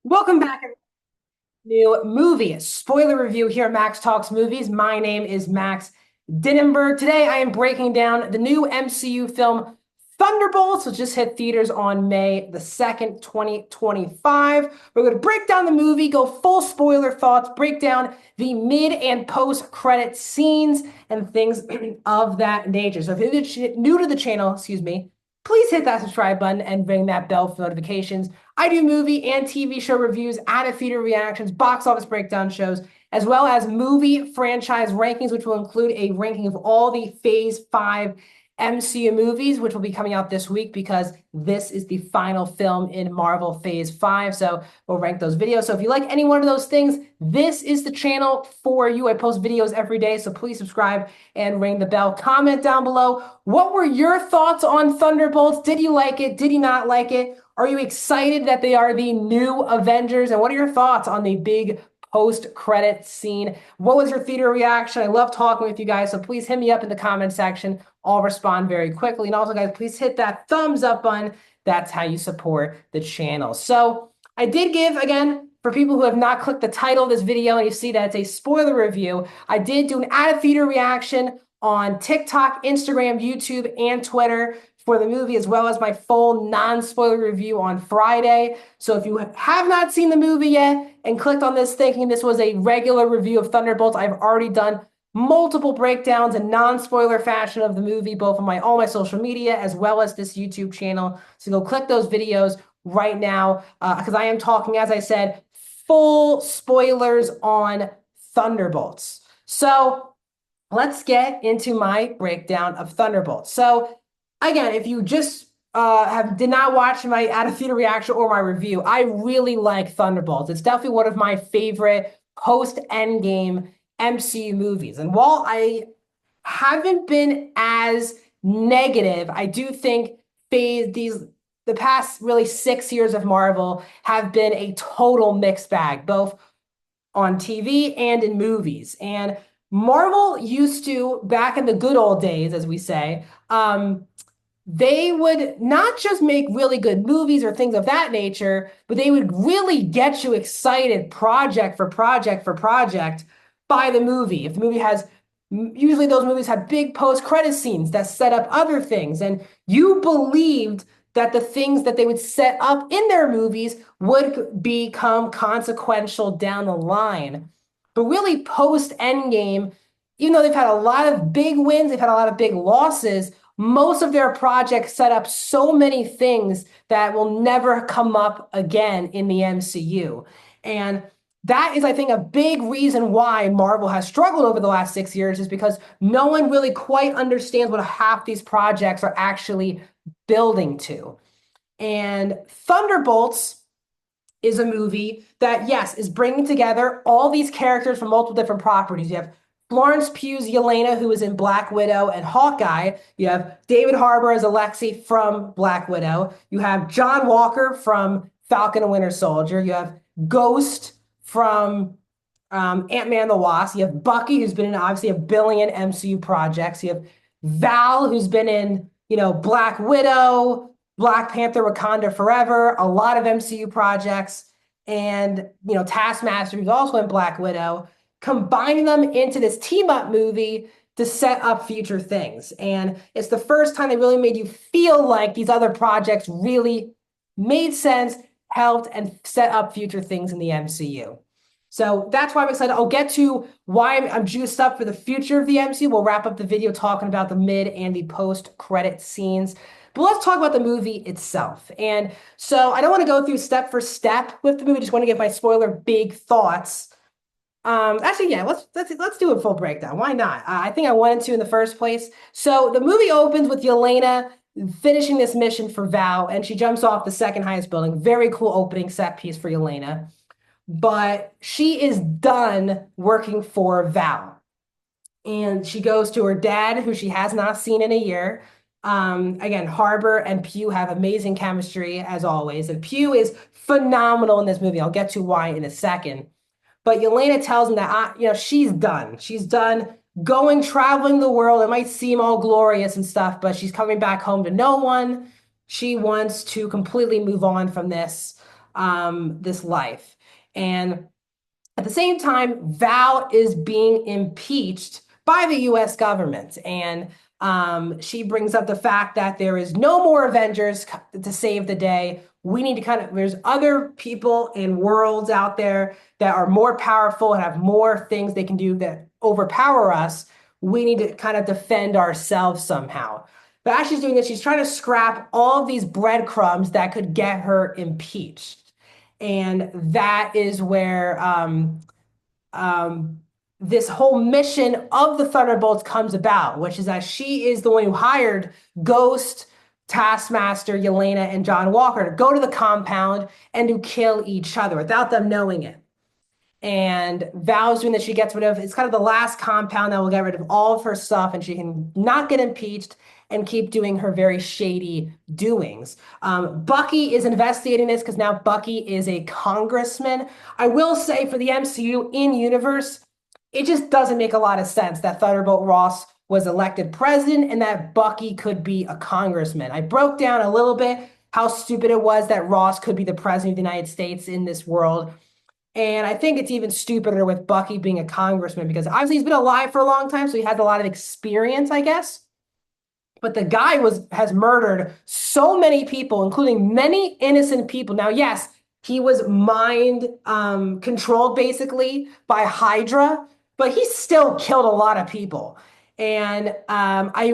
Welcome back. New movie spoiler review here at Max Talks Movies. My name is Max Dinnenberg. Today I am breaking down the new MCU film Thunderbolts, which just hit theaters on May the 2nd, 2025. We're going to break down the movie, go full spoiler thoughts, break down the mid and post credit scenes and things of that nature. So if you're new to the channel, excuse me, please hit that subscribe button and ring that bell for notifications. I do movie and TV show reviews, out-of-theater reactions, box office breakdown shows, as well as movie franchise rankings, which will include a ranking of all the Phase 5 MCU movies, which will be coming out this week because this is the final film in Marvel Phase 5. So we'll rank those videos. So if you like any one of those things, this is the channel for you. I post videos every day, so please subscribe and ring the bell. Comment down below. What were your thoughts on Thunderbolts? Did you like it? Did you not like it? Are you excited that they are the new Avengers? And what are your thoughts on the big post-credit scene? What was your theater reaction? I love talking with you guys, so please hit me up in the comment section. I'll respond very quickly. And also, guys, please hit that thumbs up button. That's how you support the channel. So I did give, again, for people who have not clicked the title of this video and you see that it's a spoiler review, I did do an out-of-theater reaction on TikTok, Instagram, YouTube, and Twitter for the movie, as well as my full non-spoiler review on Friday. So if you have not seen the movie yet and clicked on this thinking this was a regular review of Thunderbolts, I've already done multiple breakdowns in non-spoiler fashion of the movie, both on all my social media as well as this YouTube channel. So go click those videos right now because I am talking, as I said, full spoilers on Thunderbolts. So let's get into my breakdown of Thunderbolts. So again, if you just did not watch my out-of-theater reaction or my review, I really like Thunderbolts. It's definitely one of my favorite post-Endgame MCU movies. And while I haven't been as negative, I do think the past really 6 years of Marvel have been a total mixed bag, both on TV and in movies. And Marvel used to, back in the good old days, as we say, they would not just make really good movies or things of that nature, but they would really get you excited project for project for project by the movie. If the movie has, usually those movies have big post-credit scenes that set up other things, and you believed that the things that they would set up in their movies would become consequential down the line. But really, post-Endgame, even though they've had a lot of big wins, they've had a lot of big losses, most of their projects set up so many things that will never come up again in the MCU. And that is, I think, a big reason why Marvel has struggled over the last 6 years, is because no one really quite understands what half these projects are actually building to. And Thunderbolts is a movie that, yes, is bringing together all these characters from multiple different properties. You have Florence Pugh's Yelena, who is in Black Widow and Hawkeye. You have David Harbour as Alexei from Black Widow. You have John Walker from Falcon and Winter Soldier. You have Ghost from Ant-Man and the Wasp. You have Bucky, who's been in obviously a billion MCU projects. You have Val, who's been in, Black Widow, Black Panther, Wakanda Forever, a lot of MCU projects, and, Taskmaster, who's also in Black Widow, combining them into this team-up movie to set up future things. And it's the first time they really made you feel like these other projects really made sense, helped, and set up future things in the MCU. So that's why I'm excited. I'll get to why I'm juiced up for the future of the MCU. We'll wrap up the video talking about the mid and the post-credit scenes. But let's talk about the movie itself. And so I don't want to go through step for step with the movie. Just want to give my spoiler big thoughts. Actually, yeah, let's do a full breakdown. Why not? I think I wanted to in the first place. So the movie opens with Yelena finishing this mission for Val, and she jumps off the second highest building. Very cool opening set piece for Yelena. But she is done working for Val. And she goes to her dad, who she has not seen in a year. Again, Harbour and Pugh have amazing chemistry, as always. And Pugh is phenomenal in this movie. I'll get to why in a second. But Yelena tells him that, she's done. She's done traveling the world. It might seem all glorious and stuff, but she's coming back home to no one. She wants to completely move on from this. this life. And at the same time, Val is being impeached by the US government. And she brings up the fact that there is no more Avengers to save the day. We need to there's other people and worlds out there that are more powerful and have more things they can do that overpower us. We need to kind of defend ourselves somehow. But as she's doing this, she's trying to scrap all of these breadcrumbs that could get her impeached. And that is where um, this whole mission of the Thunderbolts comes about, which is that she is the one who hired Ghost, Taskmaster, Yelena, and John Walker to go to the compound and to kill each other without them knowing it. And Val's doing that. She gets rid of, it's kind of the last compound that will get rid of all of her stuff, and she can not get impeached and keep doing her very shady doings. Bucky is investigating this because now Bucky is a congressman. I will say for the MCU in universe, it just doesn't make a lot of sense that Thunderbolt Ross was elected president and that Bucky could be a congressman. I broke down a little bit how stupid it was that Ross could be the president of the United States in this world. And I think it's even stupider with Bucky being a congressman because obviously he's been alive for a long time, so he has a lot of experience, I guess. But the guy has murdered so many people, including many innocent people. Now, yes, he was mind controlled basically by Hydra, but he still killed a lot of people. And I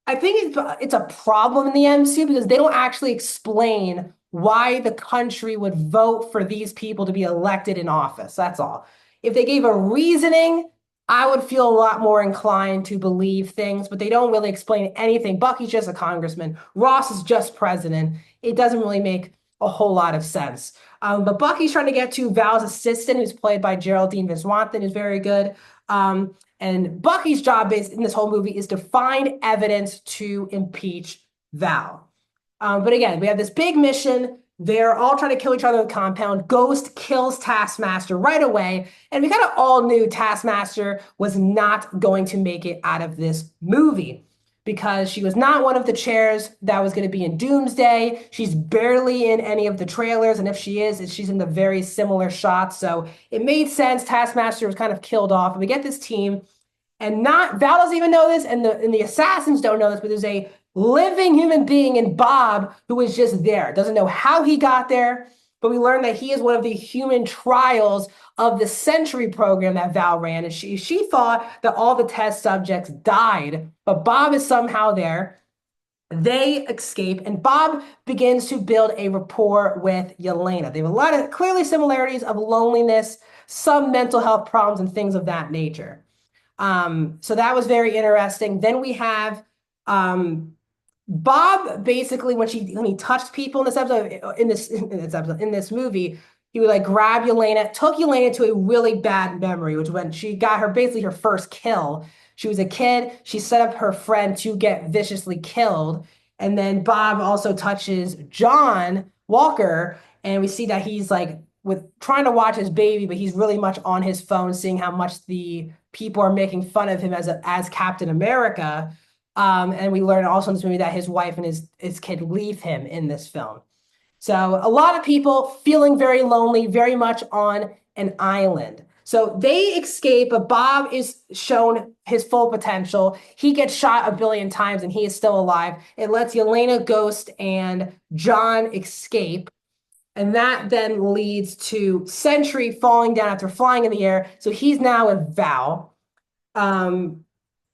think it's a problem in the MCU because they don't actually explain why the country would vote for these people to be elected in office. That's all. If they gave a reasoning, I would feel a lot more inclined to believe things, but they don't really explain anything. Bucky's just a congressman. Ross is just president. It doesn't really make a whole lot of sense. But Bucky's trying to get to Val's assistant, who's played by Geraldine Viswanathan, who's very good. And Bucky's job in this whole movie is to find evidence to impeach Val. But again, we have this big mission. They're all trying to kill each other in the compound. Ghost kills Taskmaster right away. And we kind of all knew Taskmaster was not going to make it out of this movie because she was not one of the chairs that was going to be in Doomsday. She's barely in any of the trailers. And if she is, she's in the very similar shots. So it made sense. Taskmaster was kind of killed off. And we get this team. And Val doesn't even know this, and the assassins don't know this, but there's a living human being in Bob who is just there. Doesn't know how he got there, but we learn that he is one of the human trials of the Century program that Val ran. And she thought that all the test subjects died, but Bob is somehow there. They escape, and Bob begins to build a rapport with Yelena. They have a lot of clearly similarities of loneliness, some mental health problems, and things of that nature. So that was very interesting. Then we have Bob basically when he touched people in this episode, in this movie, he would like grab Yelena, took Yelena to a really bad memory, which when she got her basically her first kill. She was a kid. She set up her friend to get viciously killed. And then Bob also touches John Walker, and we see that he's like trying to watch his baby, but he's really much on his phone, seeing how much the people are making fun of him as Captain America. And we learn also in this movie that his wife and his kid leave him in this film. So a lot of people feeling very lonely, very much on an island. So they escape, but Bob is shown his full potential. He gets shot a billion times and he is still alive. It lets Yelena, Ghost, and John escape. And that then leads to Sentry falling down after flying in the air. So he's now with Val.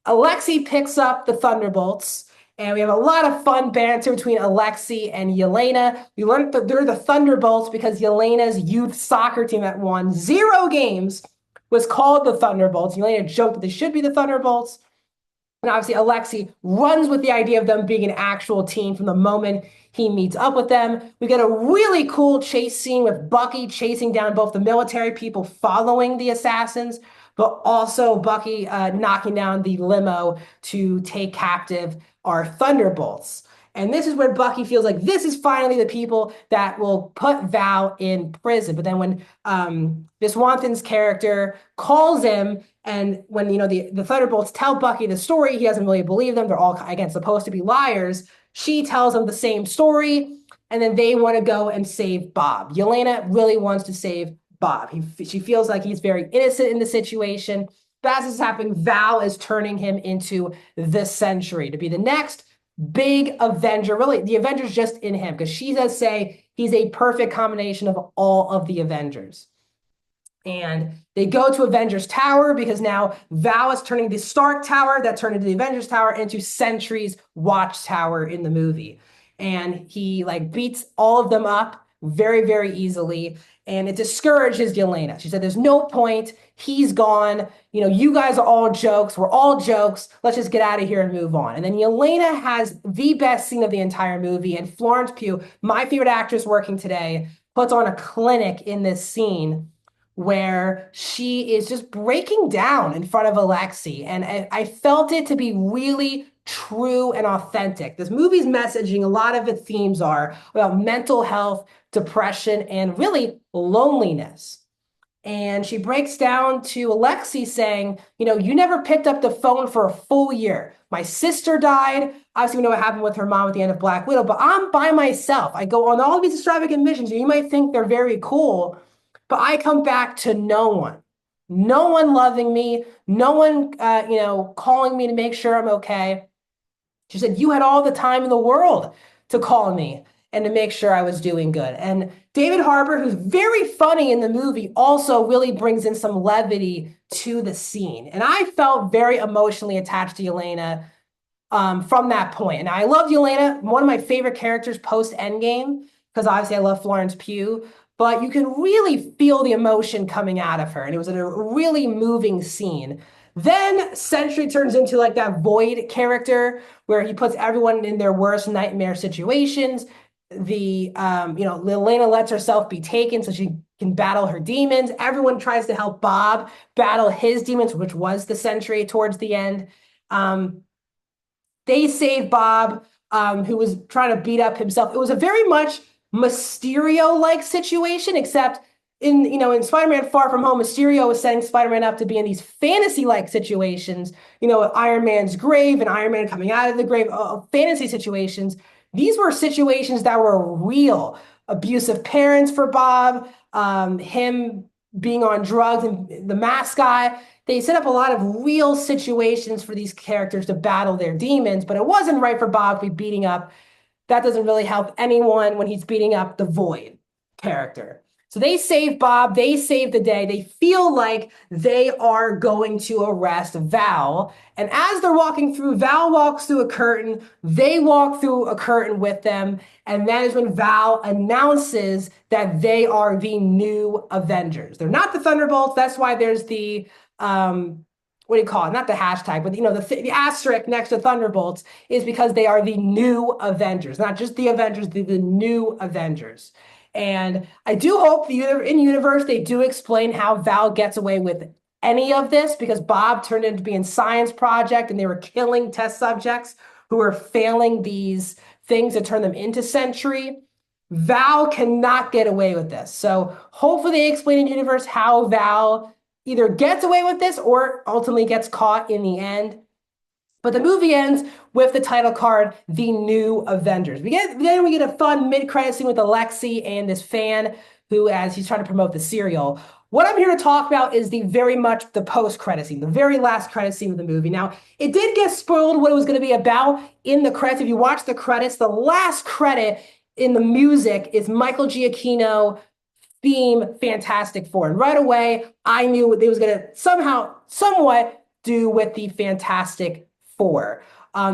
Alexei picks up the Thunderbolts. And we have a lot of fun banter between Alexei and Yelena. We learned that they're the Thunderbolts because Yelena's youth soccer team that won 0 games was called the Thunderbolts. Yelena joked that they should be the Thunderbolts. And obviously Alexei runs with the idea of them being an actual team from the moment he meets up with them. We get a really cool chase scene with Bucky chasing down both the military people following the assassins, but also Bucky knocking down the limo to take captive our Thunderbolts. And this is where Bucky feels like this is finally the people that will put Val in prison. But then when Viswanathan's character calls him, and when the Thunderbolts tell Bucky the story, he doesn't really believe them. They're all, again, supposed to be liars. She tells him the same story. and then they want to go and save Bob. Yelena really wants to save Bob. She feels like he's very innocent in the situation. But as this is happening, Val is turning him into the Sentry to be the next big Avenger. Really, the Avenger's just in him because she does say he's a perfect combination of all of the Avengers. And they go to Avengers Tower because now Val is turning the Stark Tower that turned into the Avengers Tower into Sentry's watchtower in the movie. And he like beats all of them up very, very easily. And it discourages Yelena. She said, there's no point. He's gone. You know, you guys are all jokes. We're all jokes. Let's just get out of here and move on. And then Yelena has the best scene of the entire movie. And Florence Pugh, my favorite actress working today, puts on a clinic in this scene where she is just breaking down in front of Alexei. And I felt it to be really true and authentic. This movie's messaging, a lot of its themes are about mental health, depression, and really loneliness. And she breaks down to Alexei saying, you know, you never picked up the phone for a full year. My sister died. Obviously, we know what happened with her mom at the end of Black Widow, but I'm by myself. I go on all these extravagant missions, and you might think they're very cool, but I come back to no one. No one loving me, no one, calling me to make sure I'm okay. She said, you had all the time in the world to call me and to make sure I was doing good. And David Harbour, who's very funny in the movie, also really brings in some levity to the scene. And I felt very emotionally attached to Yelena from that point. And I loved Yelena, one of my favorite characters post-Endgame, because obviously I love Florence Pugh. But you can really feel the emotion coming out of her. And it was a really moving scene. Then Sentry turns into like that Void character where he puts everyone in their worst nightmare situations. Yelena lets herself be taken so she can battle her demons. Everyone tries to help Bob battle his demons, which was the Sentry towards the end. They save Bob, who was trying to beat up himself. It was a very much Mysterio-like situation, except in Spider-Man Far From Home, Mysterio was setting Spider-Man up to be in these fantasy-like situations, Iron Man's grave and Iron Man coming out of the grave, fantasy situations. These were situations that were real. Abusive parents for Bob, him being on drugs, and the mask guy. They set up a lot of real situations for these characters to battle their demons, but it wasn't right for Bob to be beating up. That doesn't really help anyone when he's beating up the Void character. So they save Bob, they save the day. They feel like they are going to arrest Val. And as they're walking through, Val walks through a curtain. They walk through a curtain with them. And that is when Val announces that they are the new Avengers. They're not the Thunderbolts. That's why there's the, what do you call it? Not the hashtag, but the asterisk next to Thunderbolts is because they are the new Avengers, not just the Avengers, the new Avengers. And I do hope in universe they do explain how Val gets away with any of this, because Bob turned into being science project and they were killing test subjects who were failing these things to turn them into Sentry. Val cannot get away with this. So hopefully they explain in universe how Val either gets away with this or ultimately gets caught in the end. But the movie ends with the title card, The New Avengers. We get a fun mid-credit scene with Alexei and this fan who, as he's trying to promote the cereal. What I'm here to talk about is very much the post-credit scene, the very last credit scene of the movie. Now, it did get spoiled what it was going to be about in the credits. If you watch the credits, the last credit in the music is Michael Giacchino theme Fantastic Four. And right away, I knew it was going to somewhat do with the Fantastic Four,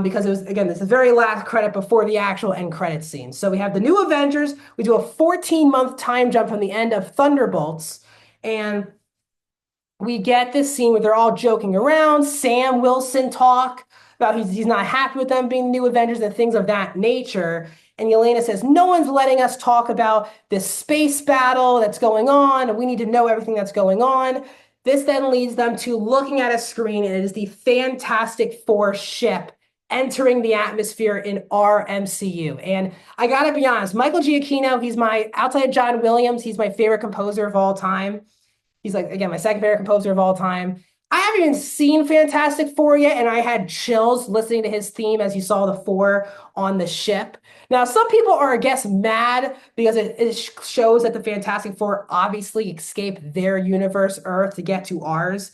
because it was, again, this is the very last credit before the actual end credit scene. So we have the new Avengers. We do a 14-month time jump from the end of Thunderbolts, and we get this scene where they're all joking around. Sam Wilson talk about he's not happy with them being new Avengers and things of that nature. And Yelena says, no one's letting us talk about this space battle that's going on, and we need to know everything that's going on. This then leads them to looking at a screen, and it is the Fantastic Four ship entering the atmosphere in our MCU. And I gotta be honest, Michael Giacchino, outside of John Williams, he's my favorite composer of all time. He's like, again, my second favorite composer of all time. I haven't even seen Fantastic Four yet, and I had chills listening to his theme as you saw the four on the ship. Now, some people are, I guess, mad because it shows that the Fantastic Four obviously escaped their universe, Earth, to get to ours.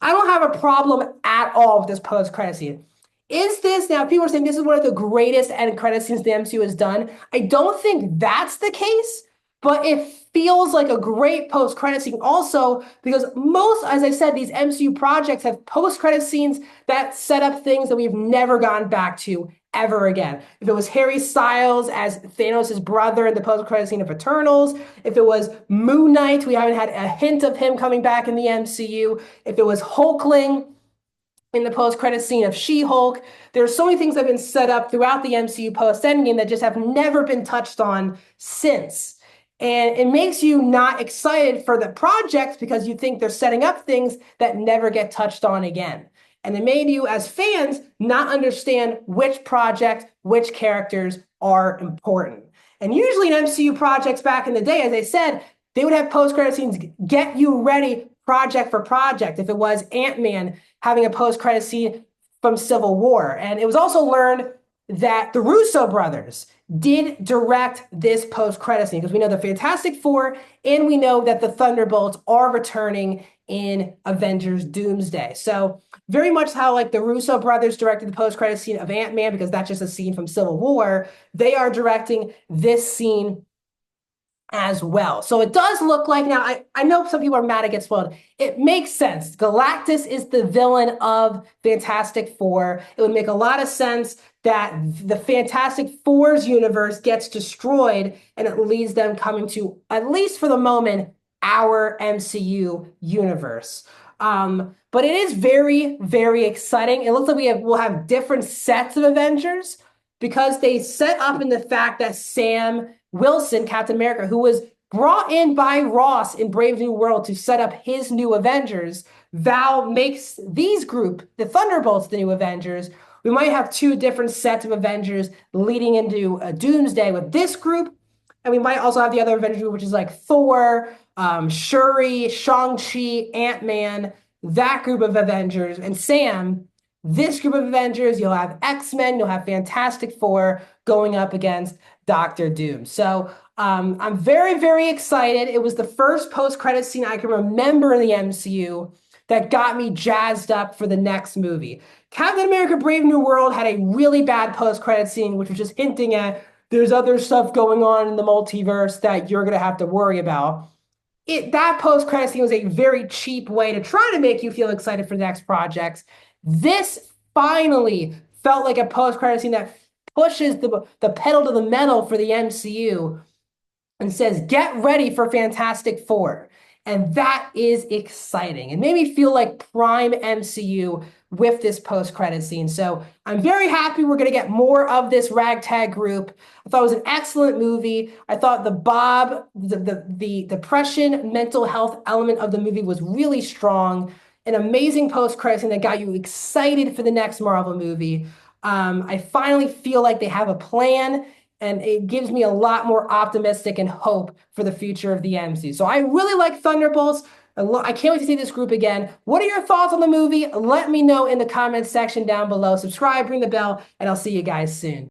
I don't have a problem at all with this post-credit scene. Is this now? People are saying this is one of the greatest end credit scenes the MCU has done. I don't think that's the case, but it feels like a great post-credit scene also because most, as I said, these MCU projects have post-credit scenes that set up things that we've never gone back to ever again. If it was Harry Styles as Thanos' brother in the post-credit scene of Eternals, if it was Moon Knight, we haven't had a hint of him coming back in the MCU. If it was Hulkling in the post-credit scene of She-Hulk, there's so many things that have been set up throughout the MCU post-Endgame that just have never been touched on since. And it makes you not excited for the projects because you think they're setting up things that never get touched on again. And it made you, as fans, not understand which project, which characters are important. And usually in MCU projects back in the day, as I said, they would have post-credit scenes get you ready project for project. If it was Ant-Man having a post-credit scene from Civil War. And it was also learned that the Russo brothers did direct this post-credit scene because we know the Fantastic Four and we know that the Thunderbolts are returning in Avengers Doomsday. So very much how like the Russo brothers directed the post-credit scene of Ant-Man because that's just a scene from Civil War. They are directing this scene as well. So it does look like now, I know some people are mad it gets spoiled. It makes sense. Galactus is the villain of Fantastic Four. It would make a lot of sense that the Fantastic Four's universe gets destroyed and it leads them coming to, at least for the moment, our MCU universe. But it is very, very exciting. It looks like we'll have different sets of Avengers because they set up in the fact that Sam Wilson, Captain America, who was brought in by Ross in Brave New World to set up his new Avengers, Val makes these group, the Thunderbolts, the new Avengers. We might have two different sets of Avengers leading into a Doomsday with this group. And we might also have the other Avengers group, which is like Thor, Shuri, Shang-Chi, Ant-Man, that group of Avengers, and Sam, this group of Avengers. You'll have X-Men, you'll have Fantastic Four going up against Doctor Doom. So I'm very, very excited. It was the first post-credit scene I can remember in the MCU that got me jazzed up for the next movie. Captain America Brave New World had a really bad post-credit scene, which was just hinting at there's other stuff going on in the multiverse that you're going to have to worry about. That post-credit scene was a very cheap way to try to make you feel excited for the next projects. This finally felt like a post-credit scene that pushes the pedal to the metal for the MCU and says, get ready for Fantastic Four. And that is exciting. It made me feel like prime MCU with this post-credit scene. So I'm very happy we're going to get more of this ragtag group. I thought it was an excellent movie. I thought the depression, mental health element of the movie was really strong. An amazing post-credit scene that got you excited for the next Marvel movie. I finally feel like they have a plan, and it gives me a lot more optimistic and hope for the future of the MCU. So I really like Thunderbolts. I can't wait to see this group again. What are your thoughts on the movie? Let me know in the comments section down below. Subscribe, ring the bell, and I'll see you guys soon.